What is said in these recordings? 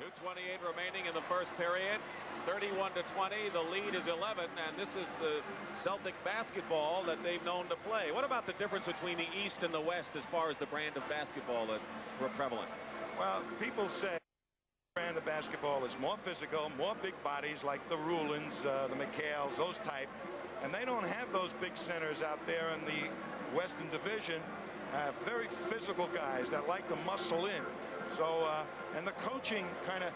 2:28 remaining in the first period. 31-20. The lead is 11, and this is the Celtic basketball that they've known to play. What about the difference between the East and the West as far as the brand of basketball that were prevalent? Well, people say the brand of basketball is more physical, more big bodies like the Rulins, the McHales, those type. And they don't have those big centers out there in the Western Division. Very physical guys that like to muscle in. So, and the coaching kind of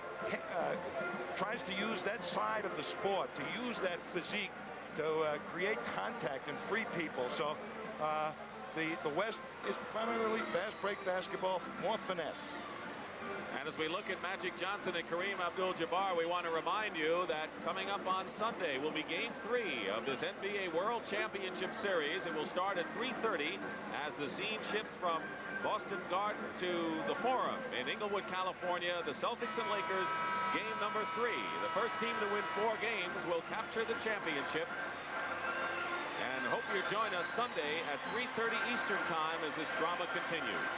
tries to use that side of the sport, to use that physique to create contact and free people. So the West is primarily fast break basketball, more finesse. And as we look at Magic Johnson and Kareem Abdul-Jabbar, we want to remind you that coming up on Sunday will be Game 3 of this NBA World Championship Series. It will start at 3:30 as the scene shifts from Boston Garden to the Forum in Inglewood, California. The Celtics and Lakers, game number 3. The first team to win 4 games will capture the championship. And hope you join us Sunday at 3:30 Eastern Time as this drama continues.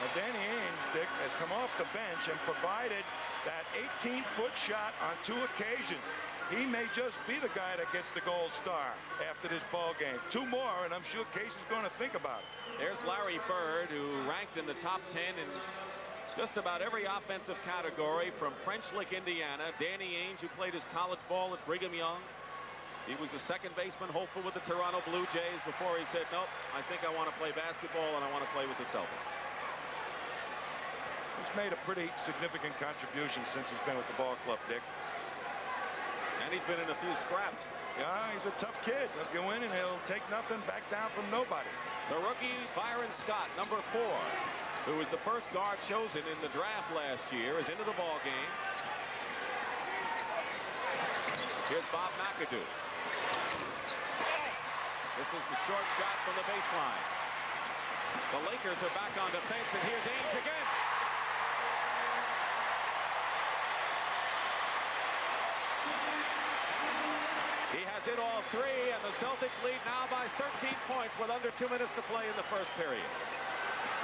Well, Danny Ainge, Dick, has come off the bench and provided that 18-foot shot on 2 occasions. He may just be the guy that gets the gold star after this ball game. 2 more, and I'm sure Casey's going to think about it. There's Larry Bird, who ranked in the top 10 in just about every offensive category from French Lick, Indiana. Danny Ainge, who played his college ball at Brigham Young. He was a second baseman hopeful with the Toronto Blue Jays before he said, nope, I think I want to play basketball and I want to play with the Celtics. He's made a pretty significant contribution since he's been with the ball club, Dick. And he's been in a few scraps. Yeah, he's a tough kid. He'll go in and he'll take nothing, back down from nobody. The rookie, Byron Scott, number 4, who was the first guard chosen in the draft last year, is into the ball game. Here's Bob McAdoo. This is the short shot from the baseline. The Lakers are back on defense, and here's Ainge again. He has hit all 3, and the Celtics lead now by 13 points with under 2 minutes to play in the first period.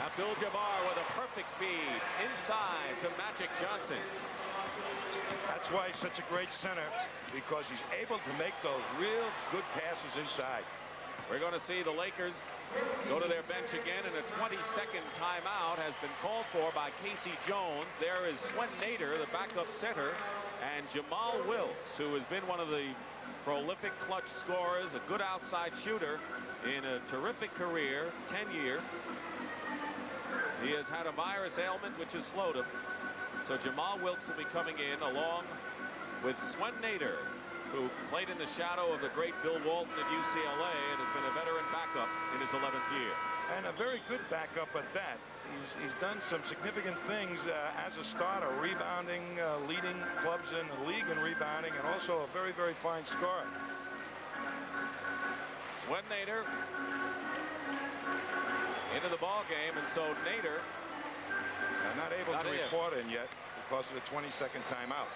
Abdul-Jabbar with a perfect feed inside to Magic Johnson. That's why he's such a great center, because he's able to make those real good passes inside. We're going to see the Lakers go to their bench again, and a 20-second timeout has been called for by Casey Jones. There is Swen Nader, the backup center, and Jamal Wilkes, who has been one of the prolific clutch scorers, a good outside shooter in a terrific career, 10 years. He has had a virus ailment which has slowed him. So Jamal Wilkes will be coming in along with Swen Nader, who played in the shadow of the great Bill Walton at UCLA and has been a veteran backup in his 11th year. And a very good backup at that. He's done some significant things as a starter, rebounding, leading clubs in the league in rebounding, and also a very, very fine scorer. Swen Nader into the ball game, and so Nader not able to report in yet because of the 20-second timeout.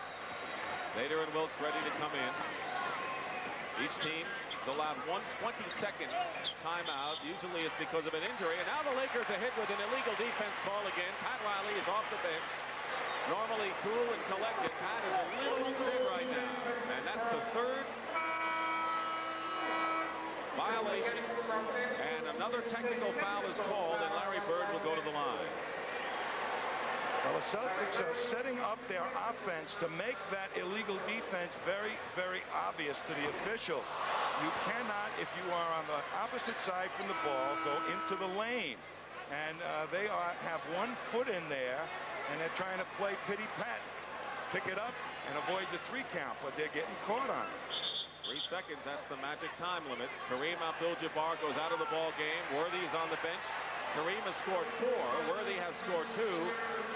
Nader and Wilkes ready to come in. Each team is allowed 1 20-second timeout. Usually it's because of an injury. And now the Lakers are hit with an illegal defense call again. Pat Riley is off the bench. Normally cool and collected. Pat is a little upset right now. And that's the 3rd violation. And another technical foul is called, and Larry Bird will go to the line. Well, the Celtics are setting up their offense to make that illegal defense very, very obvious to the officials. You cannot, if you are on the opposite side from the ball, go into the lane. And they have 1 foot in there, and they're trying to play pity-pat. Pick it up and avoid the 3 count, but they're getting caught on it. 3 seconds, that's the magic time limit. Kareem Abdul-Jabbar goes out of the ball game. Worthy is on the bench. Kareem has scored 4. Worthy has scored 2.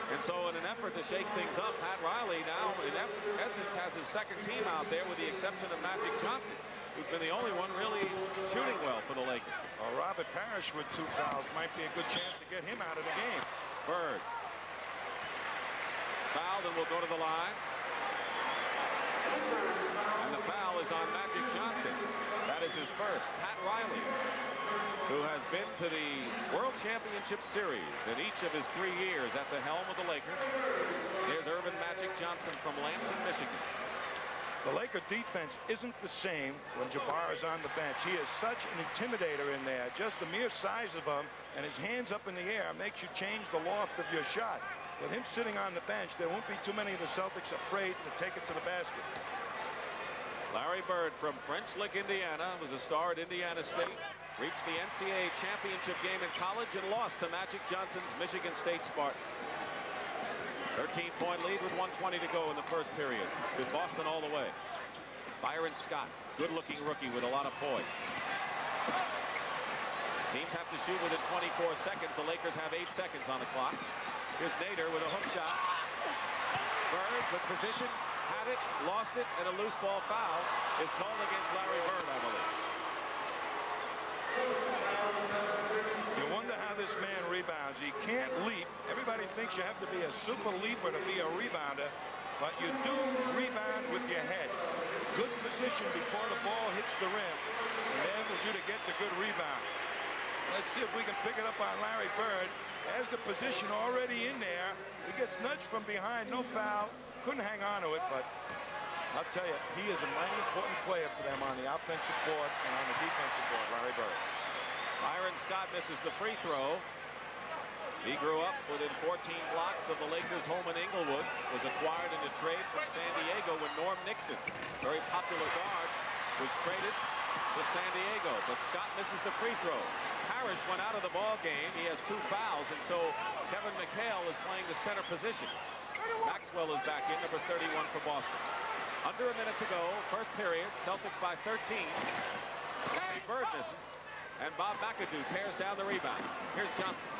And so in an effort to shake things up, Pat Riley now, in essence, has his 2nd team out there with the exception of Magic Johnson, who's been the only one really shooting well for the Lakers. Well, Robert Parish with 2 fouls might be a good chance to get him out of the game. Bird. Fouled and will go to the line. And the foul is on Magic Johnson. That is his first. Pat Riley, who has been to the World Championship Series in each of his 3 years at the helm of the Lakers. Here's Irvin Magic Johnson from Lansing, Michigan. The Laker defense isn't the same when Jabbar is on the bench. He is such an intimidator in there. Just the mere size of him and his hands up in the air makes you change the loft of your shot. With him sitting on the bench, there won't be too many of the Celtics afraid to take it to the basket. Larry Bird from French Lick, Indiana, was a star at Indiana State. Reached the NCAA championship game in college and lost to Magic Johnson's Michigan State Spartans. 13-point lead with 1:20 to go in the first period. It's been Boston all the way. Byron Scott, good-looking rookie with a lot of poise. Teams have to shoot within 24 seconds. The Lakers have 8 seconds on the clock. Here's Nader with a hook shot. Bird with position, had it, lost it, and a loose ball foul is called against Larry Bird, I believe. You wonder how this man rebounds. He can't leap. Everybody thinks you have to be a super leaper to be a rebounder, but you do rebound with your head. Good position before the ball hits the rim enables you to get the good rebound. Let's see if we can pick it up on Larry Bird. Has the position already in there. He gets nudged from behind. No foul. Couldn't hang on to it, but I'll tell you, he is a mighty important player for them on the offensive board and on the defensive board, Larry Bird. Byron Scott misses the free throw. He grew up within 14 blocks of the Lakers' home in Inglewood. Was acquired in a trade from San Diego when Norm Nixon, very popular guard, was traded to San Diego. But Scott misses the free throw. Parish went out of the ball game. He has 2 fouls, and so Kevin McHale is playing the center position. Maxwell is back in, number 31 for Boston. Under a minute to go, first period. Celtics by 13. Bird misses. And Bob McAdoo tears down the rebound. Here's Johnson.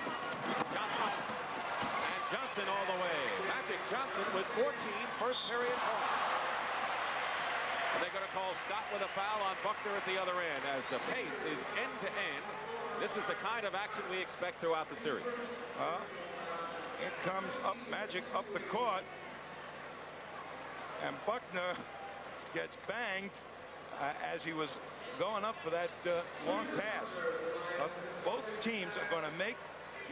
Johnson. And Johnson all the way. Magic Johnson with 14 first period points. And they're going to call Scott with a foul on Buckner at the other end as the pace is end to end. This is the kind of action we expect throughout the series. It comes up Magic up the court. And Buckner gets banged as he was going up for that long pass. Both teams are going to make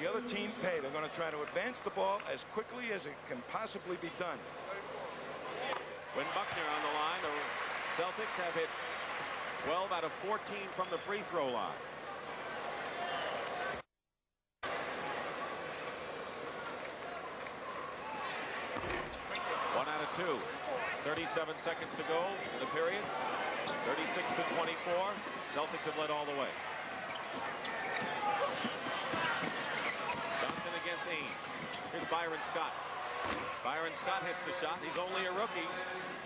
the other team pay. They're going to try to advance the ball as quickly as it can possibly be done. When Buckner on the line, the Celtics have hit 12 out of 14 from the free throw line. One out of 2. 37 seconds to go in the period. 36-24. Celtics have led all the way. Johnson against Ames. Here's Byron Scott. Byron Scott hits the shot. He's only a rookie,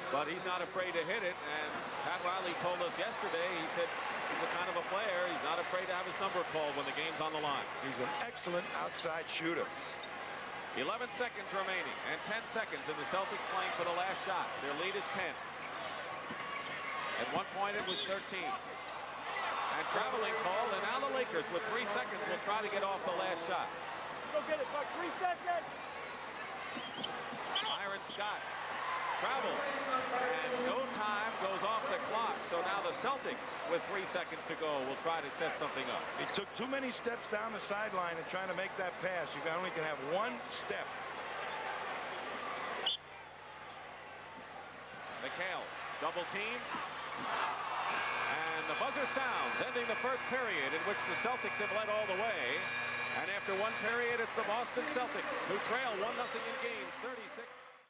but he's not afraid to hit it. And Pat Riley told us yesterday, he said he's the kind of a player, he's not afraid to have his number called when the game's on the line. He's an excellent outside shooter. 11 seconds remaining and 10 seconds, and the Celtics playing for the last shot. Their lead is 10. At one point it was 13. And traveling call, and now the Lakers with 3 seconds will try to get off the last shot. Go get it, Buck. 3 seconds. Byron Scott travels, and no time goes off the clock. So now the Celtics with 3 seconds to go will try to set something up. He took too many steps down the sideline and trying to make that pass. You only can have 1 step. McHale, double team. And the buzzer sounds, ending the first period in which the Celtics have led all the way. And after 1 period, it's the Boston Celtics who trail 1-0 in games, 36.